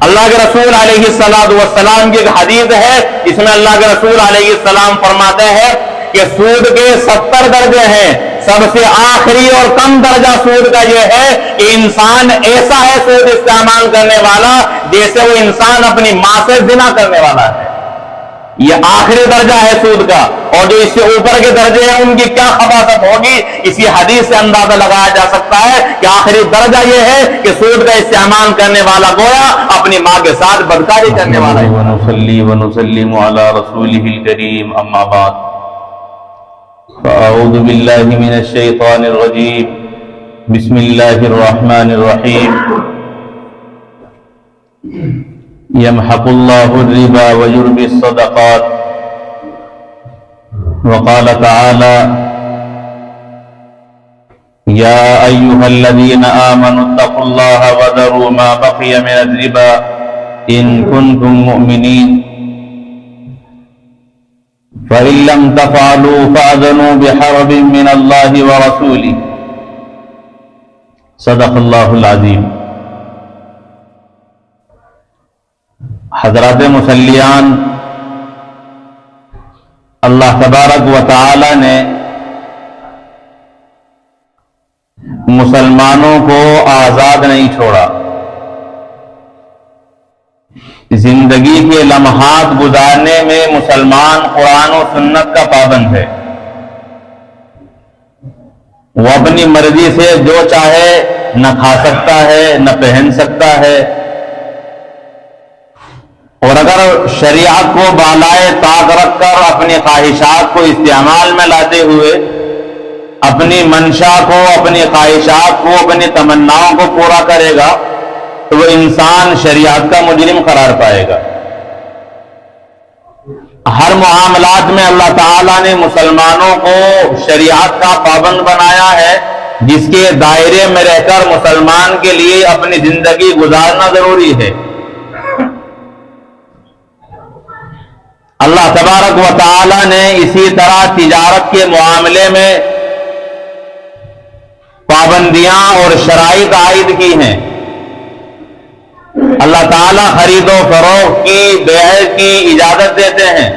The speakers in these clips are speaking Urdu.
اللہ کے رسول علیہ السلام کی ایک حدیث ہے، اس میں اللہ کے رسول علیہ السلام فرماتے ہیں کہ سود کے 70 درجے ہیں، سب سے آخری اور کم درجہ سود کا یہ ہے کہ انسان ایسا ہے سود استعمال کرنے والا جیسے وہ انسان اپنی ماں سے زنا کرنے والا ہے۔ یہ آخری درجہ ہے سود کا، اور جو اس سے اوپر کے درجے ہیں ان کی کیا خباثت ہوگی، اسی حدیث سے اندازہ لگایا جا سکتا ہے کہ آخری درجہ یہ ہے کہ سود کا استعمال کرنے والا گویا اپنی ماں کے ساتھ بدکاری کرنے والا ہے۔ ونصلي ونسلم على رسوله الكريم اما بعد فاعوذ بالله من الشيطان الرجيم بسم الله الرحمن الرحيم يمحق الله الربا ويربي الصدقات وقال تعالى يا أيها الذين آمنوا اتقوا الله وذروا ما بقي من الربا إن كنتم مؤمنين فإن لم تفعلوا فأذنوا بحرب من الله ورسوله صدق الله العظيم۔ حضرات مسلیان، اللہ تبارک و تعالی نے مسلمانوں کو آزاد نہیں چھوڑا، زندگی کے لمحات گزارنے میں مسلمان قرآن و سنت کا پابند ہے۔ وہ اپنی مرضی سے جو چاہے نہ کھا سکتا ہے نہ پہن سکتا ہے، اور اگر شریعت کو بالائے طاق رکھ کر اپنی خواہشات کو استعمال میں لاتے ہوئے اپنی منشا کو، اپنی خواہشات کو، اپنی تمناؤں کو پورا کرے گا تو وہ انسان شریعت کا مجرم قرار پائے گا۔ ہر معاملات میں اللہ تعالیٰ نے مسلمانوں کو شریعت کا پابند بنایا ہے، جس کے دائرے میں رہ کر مسلمان کے لیے اپنی زندگی گزارنا ضروری ہے۔ اللہ تبارک و تعالی نے اسی طرح تجارت کے معاملے میں پابندیاں اور شرائط عائد کی ہیں۔ اللہ تعالیٰ خرید و فروخت کی، بیع کی اجازت دیتے ہیں،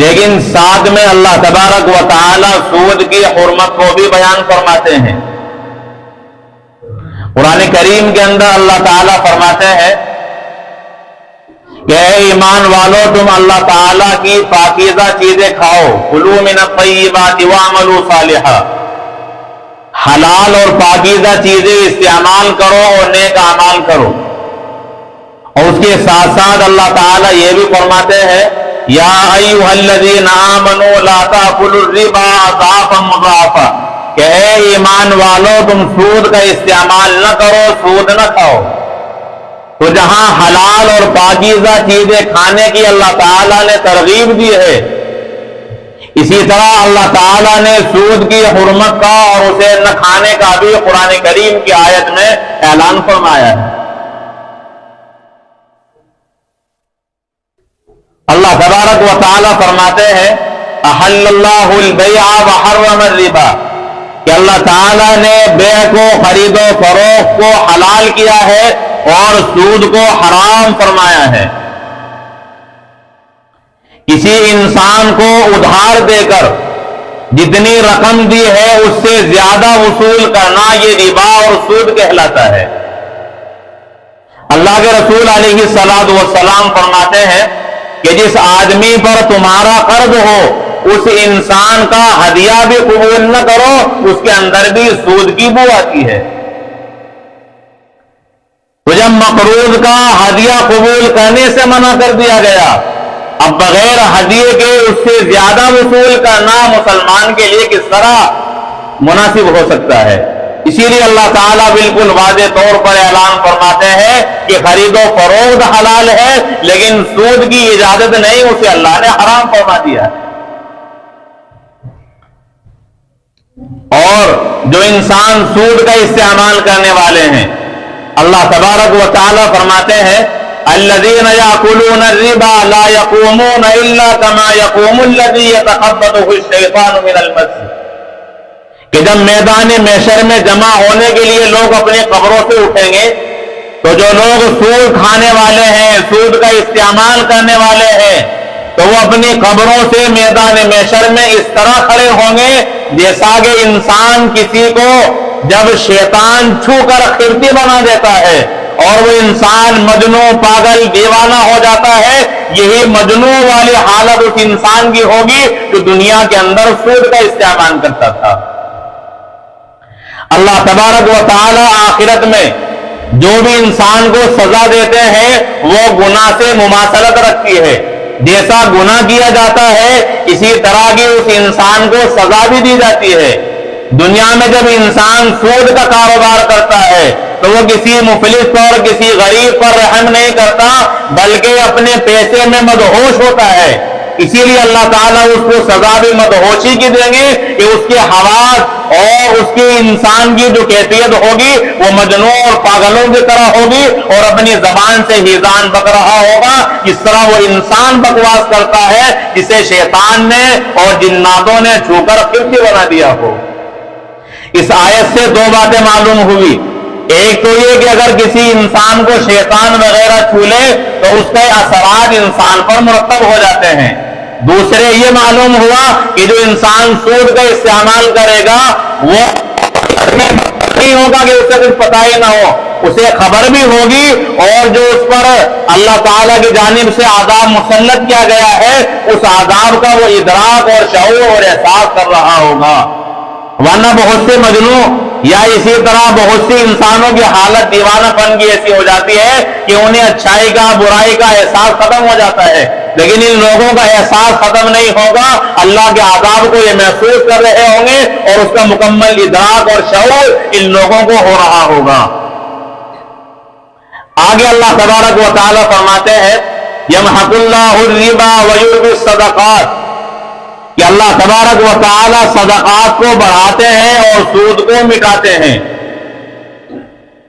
لیکن ساتھ میں اللہ تبارک و تعالی سود کی حرمت کو بھی بیان فرماتے ہیں۔ قرآن کریم کے اندر اللہ تعالیٰ فرماتے ہیں کہ اے ایمان والو، تم اللہ تعالیٰ کی پاکیزہ چیزیں کھاؤ، کلوا من الطیبات واعملوا صالحا، حلال اور پاکیزہ چیزیں استعمال کرو اور نیک اعمال کرو۔ اور اس کے ساتھ ساتھ اللہ تعالیٰ یہ بھی فرماتے ہیں یا ایھا الذین آمنوا لا تأکلوا الربا اضعافا مضاعفا، کہ اے ایمان والو تم سود کا استعمال نہ کرو، سود نہ کھاؤ۔ تو جہاں حلال اور پاکیزہ چیزیں کھانے کی اللہ تعالیٰ نے ترغیب دی ہے، اسی طرح اللہ تعالیٰ نے سود کی حرمت کا اور اسے نہ کھانے کا بھی قرآن کریم کی آیت میں اعلان فرمایا ہے۔ اللہ تبارک و تعالیٰ فرماتے ہیں احل اللہ البیع وحرم الربا، کہ اللہ تعالیٰ نے بیع کو، خرید و فروخت کو حلال کیا ہے اور سود کو حرام فرمایا ہے۔ کسی انسان کو ادھار دے کر جتنی رقم دی ہے اس سے زیادہ وصول کرنا یہ ربا اور سود کہلاتا ہے۔ اللہ کے رسول علیہ السلام فرماتے ہیں کہ جس آدمی پر تمہارا قرض ہو اس انسان کا ہدیہ بھی قبول نہ کرو، اس کے اندر بھی سود کی بو آتی ہے۔ تو جب مقروض کا ہدیہ قبول کرنے سے منع کر دیا گیا، اب بغیر ہدیے کے اس سے زیادہ وصول کرنا مسلمان کے لیے کس طرح مناسب ہو سکتا ہے؟ اسی لیے اللہ تعالیٰ بالکل واضح طور پر اعلان فرماتے ہیں کہ خرید و فروخت حلال ہے، لیکن سود کی اجازت نہیں، اسے اللہ نے حرام فرما دیا ہے۔ اور جو انسان سود کا استعمال کرنے والے ہیں، اللہ تبارک و تعالیٰ فرماتے ہیں الذین یاکلون الربا لا یقومون الا کما یقوم الذی یتخبطہ الشیطان من المس، کہ جب میدان محشر میں جمع ہونے کے لیے لوگ اپنی قبروں سے اٹھیں گے تو جو لوگ سود کھانے والے ہیں، سود کا استعمال کرنے والے ہیں، تو وہ اپنی قبروں سے میدان محشر میں اس طرح کھڑے ہوں گے جیسا کہ انسان کسی کو جب شیطان چھو کر خرتی بنا دیتا ہے اور وہ انسان مجنون، پاگل، دیوانہ ہو جاتا ہے، یہی مجنون والی حالت اس انسان کی ہوگی جو دنیا کے اندر سود کا استعمال کرتا تھا۔ اللہ تبارک و تعالی آخرت میں جو بھی انسان کو سزا دیتے ہیں وہ گناہ سے مماثلت رکھتی ہے، جیسا گناہ کیا جاتا ہے اسی طرح کی اس انسان کو سزا بھی دی جاتی ہے۔ دنیا میں جب انسان سود کا کاروبار کرتا ہے تو وہ کسی مفلس پر، کسی غریب پر رحم نہیں کرتا بلکہ اپنے پیسے میں مدہوش ہوتا ہے، اسی لیے اللہ تعالیٰ اس کو سزا بھی مدہوشی کی دیں گے کہ اس کے حواس اور اس کی انسان کی جو کیفیت ہوگی وہ مجنون اور پاگلوں کی طرح ہوگی اور اپنی زبان سے ہیزان بک رہا ہوگا جس طرح وہ انسان بکواس کرتا ہے جسے شیطان نے اور جناتوں نے چھو کر خرتی بنا دیا ہو۔ اس آیت سے دو باتیں معلوم ہوئی، ایک تو یہ کہ اگر کسی انسان کو شیطان وغیرہ چھو لے تو اس کے اثرات انسان پر مرتب ہو جاتے ہیں، دوسرے یہ معلوم ہوا کہ جو انسان سود کا استعمال کرے گا وہ نہیں ہوگا کہ اسے کچھ پتہ ہی نہ ہو، اسے خبر بھی ہوگی اور جو اس پر اللہ تعالیٰ کی جانب سے عذاب مسلط کیا گیا ہے اس عذاب کا وہ ادراک اور شعور اور احساس کر رہا ہوگا۔ ورنہ بہت سے مجنون یا اسی طرح بہت سی انسانوں کی حالت دیوانہ پن کی ایسی ہو جاتی ہے کہ انہیں اچھائی کا، برائی کا احساس ختم ہو جاتا ہے، لیکن ان لوگوں کا احساس ختم نہیں ہوگا، اللہ کے عذاب کو یہ محسوس کر رہے ہوں گے اور اس کا مکمل ادراک اور شعور ان لوگوں کو ہو رہا ہوگا۔ آگے اللہ تبارک و تعالی فرماتے ہیں یمحق اللہ الربا ویربی الصدقات، کہ اللہ تبارک و تعالی صدقات کو بڑھاتے ہیں اور سود کو مٹاتے ہیں۔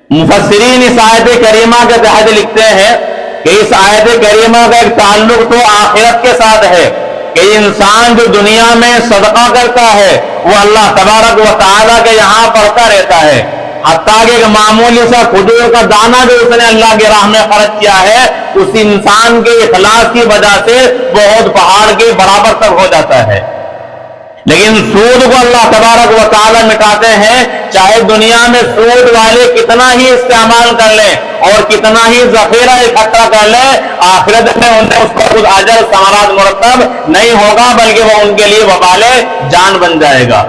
مفسرین اس آیت کریمہ کے تحت لکھتے ہیں کہ اس آیت کریمہ کا ایک تعلق تو آخرت کے ساتھ ہے کہ انسان جو دنیا میں صدقہ کرتا ہے وہ اللہ تبارک و تعالی کے یہاں پڑھتا رہتا ہے، حتیٰ کہ ایک معمولی سا کھجور کا دانہ جو اس نے اللہ کی راہ میں خرچ کیا ہے اس انسان کے اخلاص کی وجہ سے بہت پہاڑ کے برابر تک ہو جاتا ہے۔ لیکن سود کو اللہ تبارک و تعالی مٹاتے ہیں، چاہے دنیا میں سود والے کتنا ہی استعمال کر لیں اور کتنا ہی ذخیرہ اکٹھا کر لیں، آخرت میں انہیں اس پر کچھ اجر ثمرات مرتب نہیں ہوگا بلکہ وہ ان کے لیے وبال جان بن جائے گا۔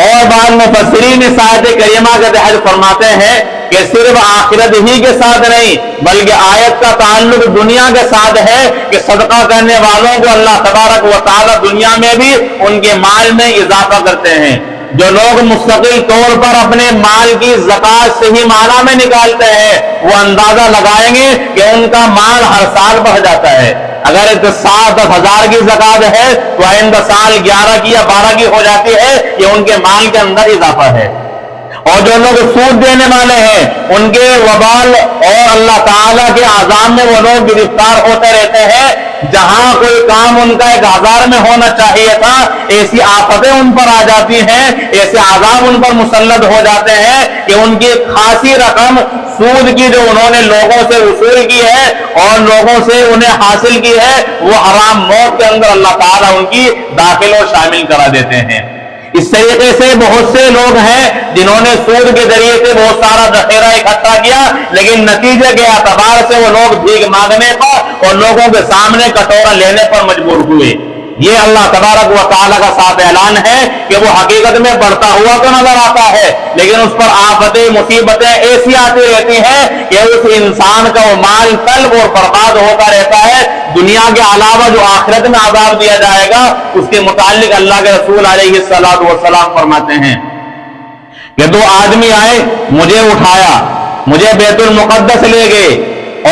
اور بعض مفسرین اس آیت کریمہ کے تحت فرماتے ہیں کہ صرف آخرت ہی کے ساتھ نہیں بلکہ آیت کا تعلق دنیا کے ساتھ ہے کہ صدقہ کرنے والوں کو اللہ تبارک و تعالی دنیا میں بھی ان کے مال میں اضافہ کرتے ہیں۔ جو لوگ مستقل طور پر اپنے مال کی زکوٰۃ صحیح معنی میں نکالتے ہیں وہ اندازہ لگائیں گے کہ ان کا مال ہر سال بڑھ جاتا ہے۔ اگر 10,000 کی زکوٰۃ ہے تو آئندہ سال 11 کی یا 12 کی ہو جاتی ہے، یہ ان کے مال کے اندر اضافہ ہے۔ اور جو لوگ سود دینے والے ہیں ان کے وبال اور اللہ تعالیٰ کے عذاب میں وہ لوگ گرفتار ہوتے رہتے ہیں، جہاں کوئی کام ان کا 1000 میں ہونا چاہیے تھا ایسی آفتیں ان پر آ جاتی ہیں، ایسے عذاب ان پر مسلط ہو جاتے ہیں کہ ان کی خاصی رقم سود کی جو انہوں نے لوگوں سے وصول کی ہے اور لوگوں سے انہیں حاصل کی ہے وہ حرام موت کے اندر اللہ تعالیٰ ان کی داخل و شامل کرا دیتے ہیں۔ اس طریقے سے بہت سے لوگ ہیں جنہوں نے سود کے ذریعے سے بہت سارا ذخیرہ اکٹھا کیا لیکن نتیجے کے اعتبار سے وہ لوگ بھیک مانگنے پر اور لوگوں کے سامنے کٹورا لینے پر مجبور ہوئے۔ یہ اللہ تبارک و تعالیٰ کا صاف اعلان ہے کہ وہ حقیقت میں بڑھتا ہوا تو نظر آتا ہے لیکن اس پر آفتیں، مصیبتیں ایسی آتی رہتی ہیں کہ اس انسان کا وہ مال طلب اور برباد ہوتا رہتا ہے۔ دنیا کے علاوہ جو آخرت میں عذاب دیا جائے گا اس کے متعلق اللہ کے رسول علیہ الصلوۃ والسلام فرماتے ہیں کہ 2 آدمی آئے، مجھے اٹھایا، مجھے بیت المقدس لے گئے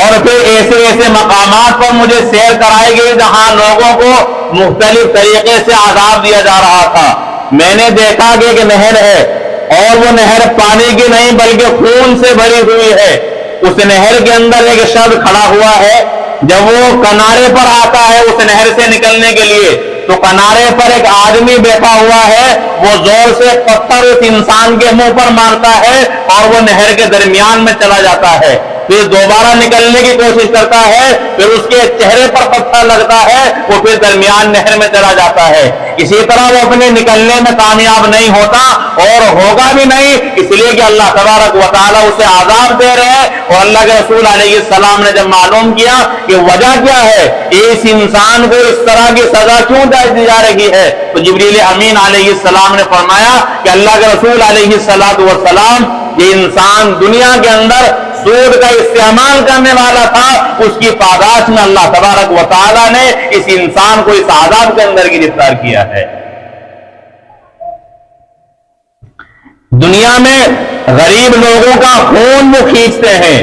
اور پھر ایسے ایسے مقامات پر مجھے سیر کرائی گئی جہاں لوگوں کو مختلف طریقے سے عذاب دیا جا رہا تھا۔ میں نے دیکھا کہ ایک نہر ہے اور وہ نہر پانی کی نہیں بلکہ خون سے بھری ہوئی ہے، اس نہر کے اندر ایک شخص کھڑا ہوا ہے، جب وہ کنارے پر آتا ہے اس نہر سے نکلنے کے لیے تو کنارے پر ایک آدمی بیٹھا ہوا ہے، وہ زور سے پتھر اس انسان کے منہ پر مارتا ہے اور وہ نہر کے درمیان میں چلا جاتا ہے، پھر دوبارہ نکلنے کی کوشش کرتا ہے، پھر اس کے چہرے پر پتھر لگتا ہے، وہ پھر درمیان نہر میں چلا جاتا ہے۔ اسی طرح وہ اپنے نکلنے میں کامیاب نہیں ہوتا اور ہوگا بھی نہیں، اس لیے کہ اللہ تبارک و تعالیٰ اسے عذاب دے رہے ہیں۔ اور اللہ کے رسول علیہ السلام نے جب معلوم کیا کہ وجہ کیا ہے، اس انسان کو اس طرح کی سزا کیوں دی جا رہی ہے، تو جبریل امین علیہ السلام نے فرمایا کہ اللہ کے رسول علیہ السلام، یہ انسان دنیا کے اندر سود کا استعمال کرنے والا تھا، اس کی پاداش میں اللہ تبارک و تعالیٰ نے اس انسان کو اس عذاب کے اندر گرفتار کیا ہے۔ دنیا میں غریب لوگوں کا خون وہ کھینچتے ہیں،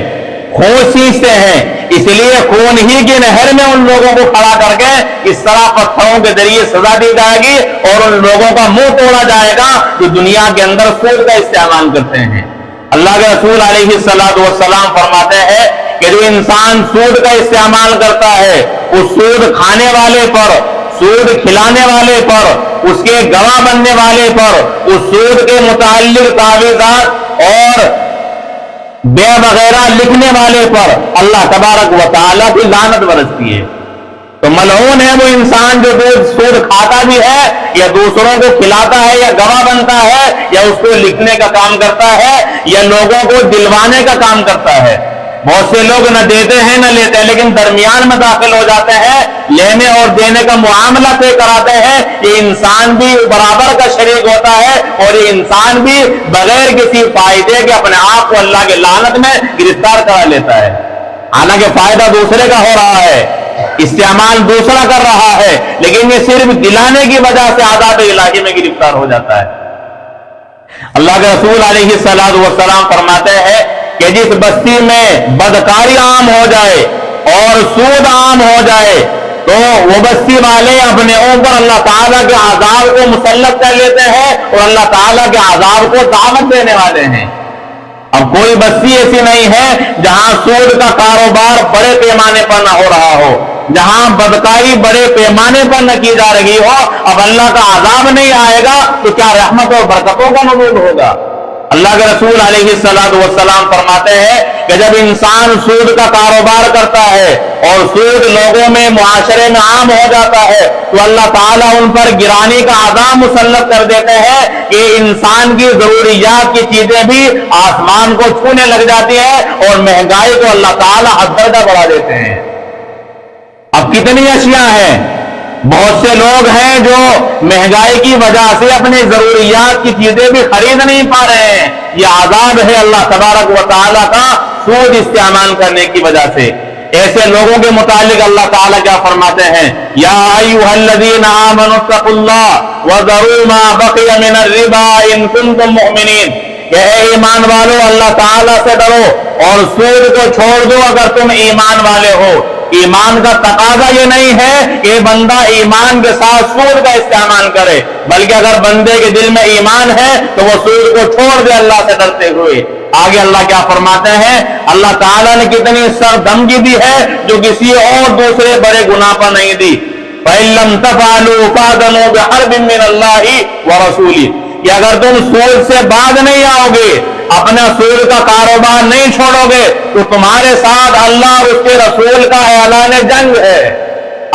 خون سینچتے ہیں، اس لیے خون ہی کی نہر میں ان لوگوں کو کھڑا کر کے اس طرح پتھروں کے ذریعے سزا دی جائے گی اور ان لوگوں کا منہ توڑا جائے گا جو دنیا کے اندر سود کا استعمال کرتے ہیں۔ اللہ کے رسول علیہ السلام فرماتے ہیں کہ جو انسان سود کا استعمال کرتا ہے، اس سود کھانے والے پر، سود کھلانے والے پر، اس کے گواہ بننے والے پر، اس سود کے متعلق تعویذات اور بے وغیرہ لکھنے والے پر اللہ تبارک و تعالیٰ کی لعنت برستی ہے۔ تو ملعون ہے وہ انسان جو سود کھاتا بھی ہے یا دوسروں کو کھلاتا ہے یا گواہ بنتا ہے یا اس کو لکھنے کا کام کرتا ہے یا لوگوں کو دلوانے کا کام کرتا ہے۔ بہت سے لوگ نہ دیتے ہیں نہ لیتے ہیں، لیکن درمیان میں داخل ہو جاتے ہیں، لینے اور دینے کا معاملہ طے کراتے ہیں۔ یہ انسان بھی برابر کا شریک ہوتا ہے اور یہ انسان بھی بغیر کسی فائدے کے اپنے آپ کو اللہ کے لعنت میں گرفتار کرا لیتا ہے، حالانکہ فائدہ دوسرے کا ہو رہا ہے، استعمال دوسرا کر رہا ہے، لیکن یہ صرف دلانے کی وجہ سے عذاب الہی میں گرفتار ہو جاتا ہے۔ اللہ کے رسول علیہ السلام فرماتے ہیں کہ جس بستی میں بدکاری عام ہو جائے اور سود عام ہو جائے تو وہ بستی والے اپنے اوپر اللہ تعالیٰ کے عذاب کو مسلط کر لیتے ہیں اور اللہ تعالیٰ کے عذاب کو دعوت دینے والے ہیں۔ اب کوئی بستی ایسی نہیں ہے جہاں سود کا کاروبار بڑے پیمانے پر نہ ہو رہا ہو، جہاں بدکاری بڑے پیمانے پر نہ کی جا رہی ہو۔ اب اللہ کا عذاب نہیں آئے گا تو کیا رحمت اور برکتوں کا نزول ہوگا؟ اللہ کے رسول علیہ السلام فرماتے ہیں کہ جب انسان سود کا کاروبار کرتا ہے اور سود لوگوں میں، معاشرے میں عام ہو جاتا ہے تو اللہ تعالیٰ ان پر گرانی کا عذاب مسلط کر دیتے ہیں کہ انسان کی ضروریات کی چیزیں بھی آسمان کو چھونے لگ جاتی ہیں اور مہنگائی کو اللہ تعالیٰ حد درجہ بڑھا دیتے ہیں۔ اب کتنی اشیاء ہیں، بہت سے لوگ ہیں جو مہنگائی کی وجہ سے اپنی ضروریات کی چیزیں بھی خرید نہیں پا رہے ہیں۔ یہ عذاب ہے اللہ تبارک و تعالیٰ کا سود استعمال کرنے کی وجہ سے۔ ایسے لوگوں کے متعلق اللہ تعالیٰ کیا فرماتے ہیں، یا ایھا الذین آمنوا اتقوا اللہ وذروا ما بقی من الربا ان کنتم مؤمنین، کہ اے ایمان والو اللہ تعالیٰ سے ڈرو اور سود کو چھوڑ دو اگر تم ایمان والے ہو۔ ایمان کا تقاضا یہ نہیں ہے کہ بندہ ایمان کے ساتھ سود کا استعمال کرے، بلکہ اگر بندے کے دل میں ایمان ہے تو وہ سود کو چھوڑ دے اللہ سے ڈرتے ہوئے۔ آگے اللہ کیا فرماتے ہیں، اللہ تعالیٰ نے کتنی سخت دھمکی دی ہے جو کسی اور دوسرے بڑے گناہ پر نہیں دی۔ فَإِن لَّمْ تَفْعَلُوا فَأْذَنُوا بِحَرْبٍ مِّنَ اللَّهِ وَرَسُولِهِ، کہ اگر تم سود سے باز نہیں آؤ گے، اپنا سود کا کاروبار نہیں چھوڑو گے تو تمہارے ساتھ اللہ اور اس کے رسول کا اعلان جنگ ہے۔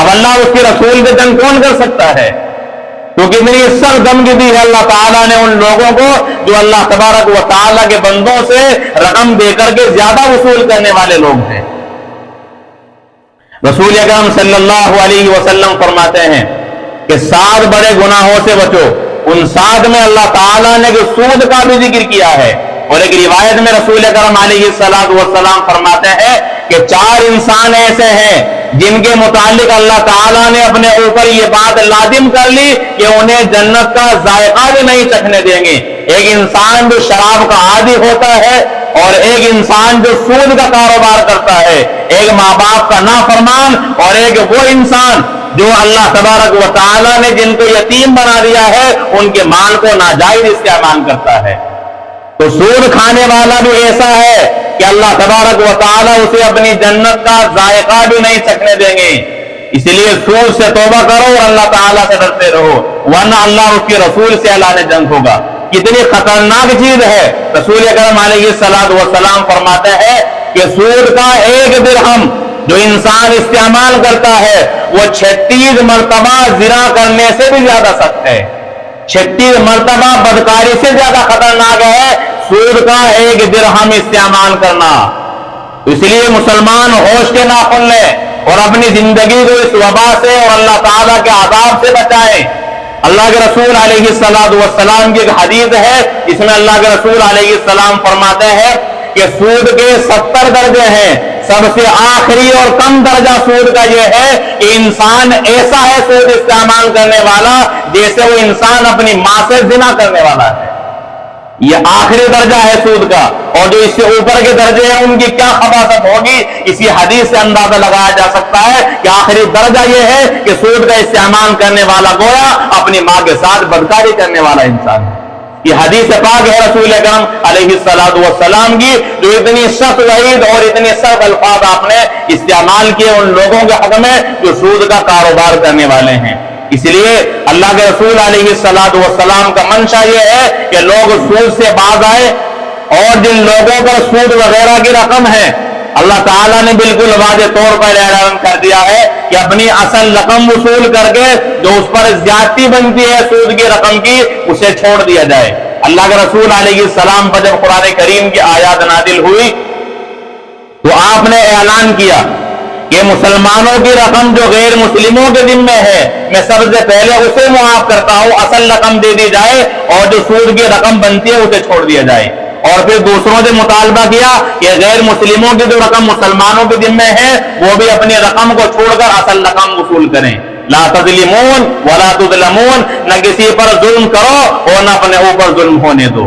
اب اللہ اور اس کے رسول کے جنگ کون کر سکتا ہے؟ تو کتنی سخت دھمکی دی ہے اللہ تعالیٰ نے ان لوگوں کو جو اللہ تبارک و تعالیٰ کے بندوں سے رقم دے کر کے زیادہ وصول کرنے والے لوگ ہیں۔ رسول اکرم صلی اللہ علیہ وسلم فرماتے ہیں کہ 7 بڑے گناہوں سے بچو، ان 7 میں اللہ تعالیٰ نے کہ سود کا بھی ذکر کیا ہے، اور ایک روایت میں رسول اکرم علیہ السلام فرماتے ہیں کہ 4 انسان ایسے ہیں جن کے متعلق اللہ تعالیٰ نے اپنے اوپر یہ بات لازم کر لی کہ انہیں جنت کا ذائقہ بھی نہیں چکھنے دیں گے۔ ایک انسان جو شراب کا عادی ہوتا ہے، اور ایک انسان جو سود کا کاروبار کرتا ہے، ایک ماں باپ کا نافرمان، اور ایک وہ انسان جو اللہ تبارک و تعالیٰ نے جن کو یتیم بنا دیا ہے ان کے مال کو ناجائز استعمال کرتا ہے۔ تو سود کھانے والا بھی ایسا ہے کہ اللہ تبارک و تعالیٰ اسے اپنی جنت کا ذائقہ بھی نہیں چکھنے دیں گے۔ اسی لیے سود سے توبہ کرو اور اللہ تعالیٰ سے ڈرتے رہو، ورنہ اللہ اور اس کے رسول سے اعلان جنگ ہوگا۔ کتنی خطرناک چیز ہے۔ رسول اکرم علیہ السلام فرماتے ہیں کہ سود کا ایک درہم جو انسان استعمال کرتا ہے وہ 36 مرتبہ زنا کرنے سے بھی زیادہ سخت ہے، 36 مرتبہ بدکاری سے زیادہ خطرناک ہے سود کا ایک درہم استعمال کرنا۔ اس لیے مسلمان ہوش کے ناخن لیں اور اپنی زندگی کو اس وبا سے اور اللہ تعالیٰ کے عذاب سے بچائیں۔ اللہ کے رسول علیہ السلام کی ایک حدیث ہے جس میں اللہ کے رسول علیہ السلام فرماتے ہیں کہ سود کے 70 درجے ہیں، سب سے آخری اور کم درجہ سود کا یہ ہے کہ انسان ایسا ہے سود استعمال کرنے والا جیسے وہ انسان اپنی ماں سے زنا کرنے والا ہے۔ یہ آخری درجہ ہے سود کا، اور جو اس سے اوپر کے درجے ہیں ان کی کیا خباثت ہوگی اسی حدیث سے اندازہ لگایا جا سکتا ہے کہ آخری درجہ یہ ہے کہ سود کا استعمال کرنے والا گویا اپنی ماں کے ساتھ بدکاری کرنے والا انسان ہے۔ یہ حدیث پاک ہے رسول اکرم علیہ السلام کی، جو اتنی سخت وعید اور اتنے سخت الفاظ آپ نے استعمال کیے ان لوگوں کے حق میں جو سود کا کاروبار کرنے والے ہیں۔ اس لیے اللہ کے رسول علیہ السلام کا منشا یہ ہے کہ لوگ سود سے باز آئے، اور جن لوگوں پر سود وغیرہ کی رقم ہے اللہ تعالیٰ نے بالکل واضح طور پر اعلان کر دیا ہے کہ اپنی اصل رقم وصول کر کے جو اس پر زیادتی بنتی ہے سود کی رقم کی اسے چھوڑ دیا جائے۔ اللہ کے رسول علیہ السلام پر جب قرآن کریم کی آیات نازل ہوئی تو آپ نے اعلان کیا کہ مسلمانوں کی رقم جو غیر مسلموں کے ذمے ہے میں سب سے پہلے اسے معاف کرتا ہوں، اصل رقم دے دی جائے اور جو سود کی رقم بنتی ہے اسے چھوڑ دیا جائے۔ اور پھر دوسروں سے مطالبہ کیا کہ غیر مسلموں کی جو رقم مسلمانوں کے ذمے ہے وہ بھی اپنی رقم کو چھوڑ کر اصل رقم وصول کریں۔ لا تظلمون ولا تظلمون، نہ کسی پر ظلم کرو اور نہ اپنے اوپر ظلم ہونے دو۔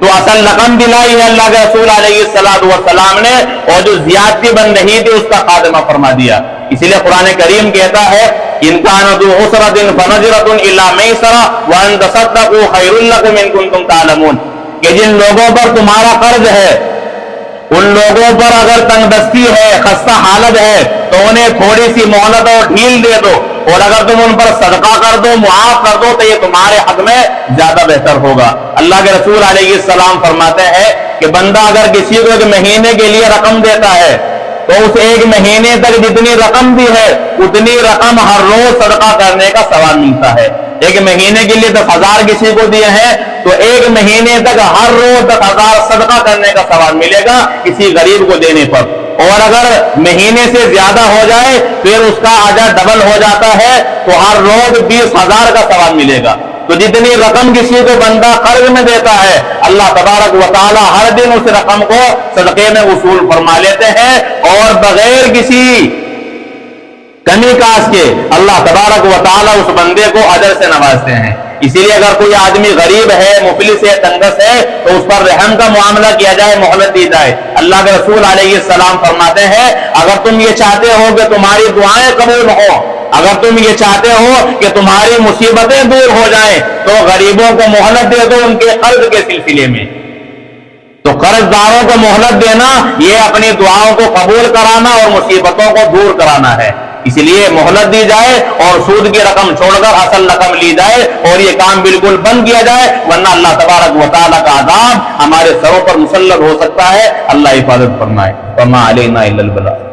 تو اصل رقم دلائی ہے اللہ کے رسول علیہ السلام نے، اور جو زیادتی بن رہی تھی اس کا خاتمہ فرما دیا۔ اسی لیے قرآن کریم کہتا ہے ان کان ذو عسرۃ فنظرۃ الی میسرۃ وان تصدقوا خیر لکم ان کنتم تعلمون، کہ جن لوگوں پر تمہارا قرض ہے ان لوگوں پر اگر تنگ دستی ہے، خستہ حالت ہے تو انہیں تھوڑی سی مہلت اور ڈھیل دے دو، اور اگر تم ان پر صدقہ کر دو، معاف کر دو تو یہ تمہارے حق میں زیادہ بہتر ہوگا۔ اللہ کے رسول علیہ السلام فرماتے ہیں کہ بندہ اگر کسی کو ایک مہینے کے لیے رقم دیتا ہے تو اس ایک مہینے تک جتنی رقم دی ہے اتنی رقم ہر روز صدقہ کرنے کا ثواب ملتا ہے۔ ایک مہینے کے لیے 10,000 کسی کو دیے ہیں تو ایک مہینے تک ہر روز 10,000 صدقہ کرنے کا ثواب ملے گا کسی غریب کو دینے پر، اور اگر مہینے سے زیادہ ہو جائے پھر اس کا اجر ڈبل ہو جاتا ہے تو ہر روز 20,000 کا ثواب ملے گا۔ تو جتنی رقم کسی کو بندہ قرض میں دیتا ہے اللہ تبارک و تعالی ہر دن اس رقم کو صدقے میں وصول فرما لیتے ہیں، اور بغیر کسی کمی کاس کے اللہ تبارک و تعالی اس بندے کو اجر سے نوازتے ہیں۔ اسی لیے اگر کوئی آدمی غریب ہے، مفلس ہے، تنگس ہے تو اس پر رحم کا معاملہ کیا جائے، مہلت دی جائے۔ اللہ کے رسول علیہ السلام فرماتے ہیں اگر تم یہ چاہتے ہو کہ تمہاری دعائیں قبول ہوں، اگر تم یہ چاہتے ہو کہ تمہاری مصیبتیں دور ہو جائیں تو غریبوں کو مہلت دے دو ان کے قرض کے سلسلے میں۔ تو قرض داروں کو مہلت دینا یہ اپنی دعاؤں کو قبول کرانا اور مصیبتوں کو دور کرانا ہے، اس لیے مہلت دی جائے اور سود کی رقم چھوڑ کر اصل رقم لی جائے اور یہ کام بالکل بند کیا جائے، ورنہ اللہ تبارک و تعالیٰ کا عذاب ہمارے سروں پر مسلط ہو سکتا ہے۔ اللہ حفاظت فرمائے۔ وما علینا الا البلاغ۔